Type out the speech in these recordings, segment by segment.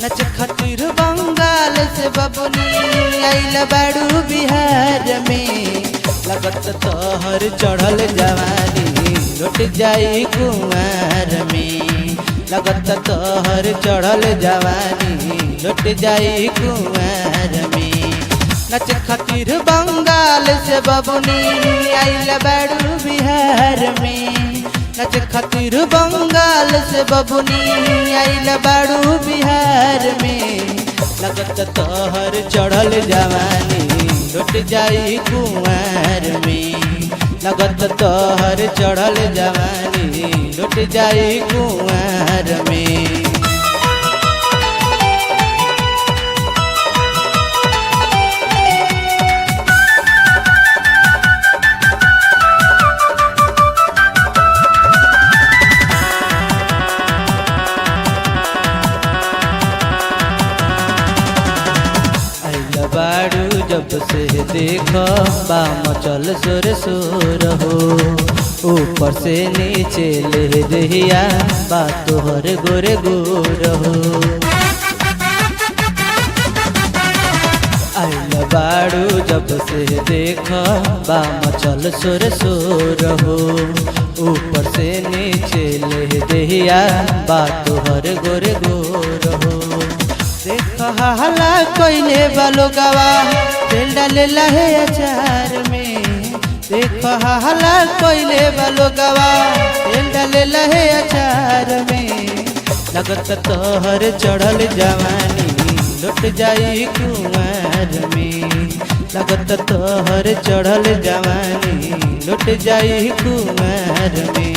नच खातिर बंगाल से बबुनी आइल बाड़ू बिहार में। लगत तोहर चढ़ल जवानी लुट जाई कुंवर में। लगत तोहर चढ़ल जवानी लुट जाई कुंवर में। नच खातिर बंगाल से बबुनी आइल बाड़ू बिहार में। नच खातिर बंगाल से बबुनी आइल बाड़ू बिहार में। लगत तोहर चढ़ल जवानी लुट जाई कुंवर में। लगत तोहर चढ़ल जवानी लुट जाई कुंवर में। बाड़ू जब से देखो बाम चल सुर सुर हो। ऊपर से नीचे ले दहिया बात तोहर गोरे गोर हो। आइल बाड़ू जब से देखो बाम चल सुर सुर हो। ऊपर से नीचे ले दहिया बात तोहर गोरे गोर हो। देख हला कोइले बालो गवा तेल डाले लहे अचार में। देख हला कोइले बालो गवा तेल डाले लहे अचार में। लगत तोहर चढ़ल जवानी लुट जाई कुंवर में। लगत तोहर चढ़ल जवानी लुट जाई कुंवर में।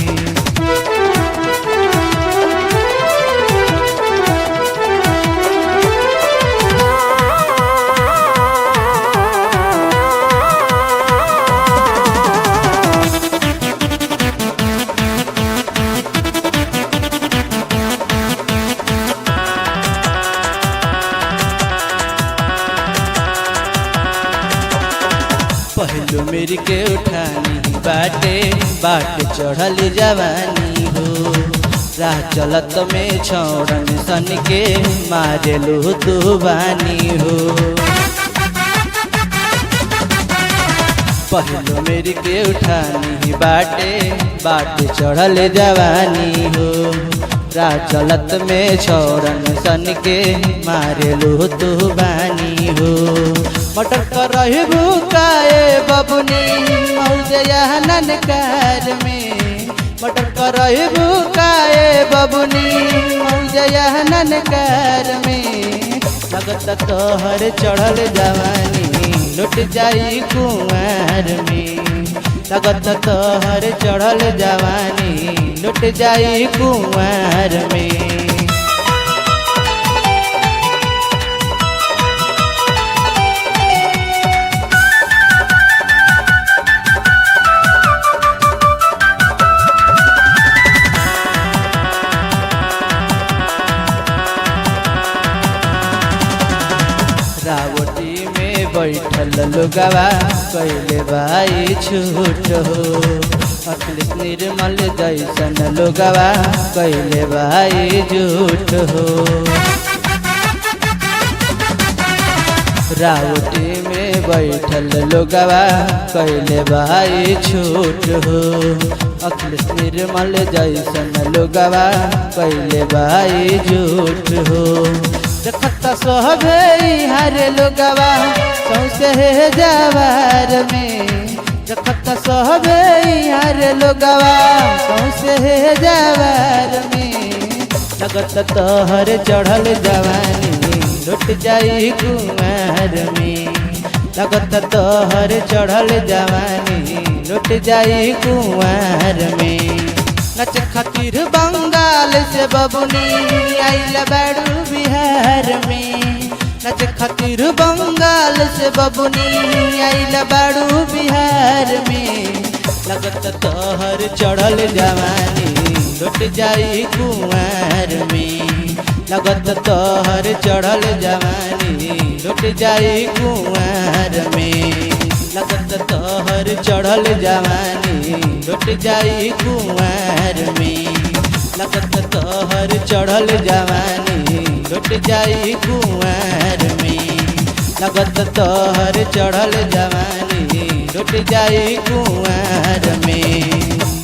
पहलू मेरी के उठानी बाटे बाट चढ़ल जवानी हो। राह चलत में छोड़न सन के मारेलू दुबानी हो। पहलू मेरी के उठानी बाटे बाट चढ़ल जवानी हो। राह चलत में छोड़न सन के मारेलू दुबानी हो। मटर कर रही भूकाए बबुनी मौजया ननकार में। मटर कर रही भूकाए बबुनी मौजया ननकार में। लगत तोहर चढ़ल जवानी लुट जाई कुंवर में। लगत तोहर चढ़ल जवानी लुट जाई कुंवर में। रावटी में बैठल लोगवा कैले भाई छूट हो। अखिलेश निर्मल जैसन लोगवा कैले भाई झूठ हो। रावटी में बैठल लोगवा कैले भाई छूट हो। अखिलेश निर्मल जैसन लोगवा कैले भाई झूठ हो। देखत सोहबे हरे लोगवा सौसे है जवार में। देखत सोहबे हरे लोगवा सौसे है जवार में। लगत तोहर चढ़ल जवानी लुट जाई कुंवर में। लगत तोहर चढ़ल जवानी लुट जाई कुंवर में। नच खातिर बंगाल से बबुनी आइल बाड़ू बिहार में। नच खातिर बंगाल से बबुनी आइल बाड़ू बिहार में। लगत तोहर चढ़ल जवानी लुट जाई कुंवर में। लगत तोहर चढ़ल जवानी लुट जाई कुंवर में। लगत तोहर चढ़ल जवानी लुट जाई कुंवर में। लगत तोहर चढ़ल जवानी लुट जाई कुंवर में। लगत तोहर चढ़ल जवानी लुट जाई कुंवर में।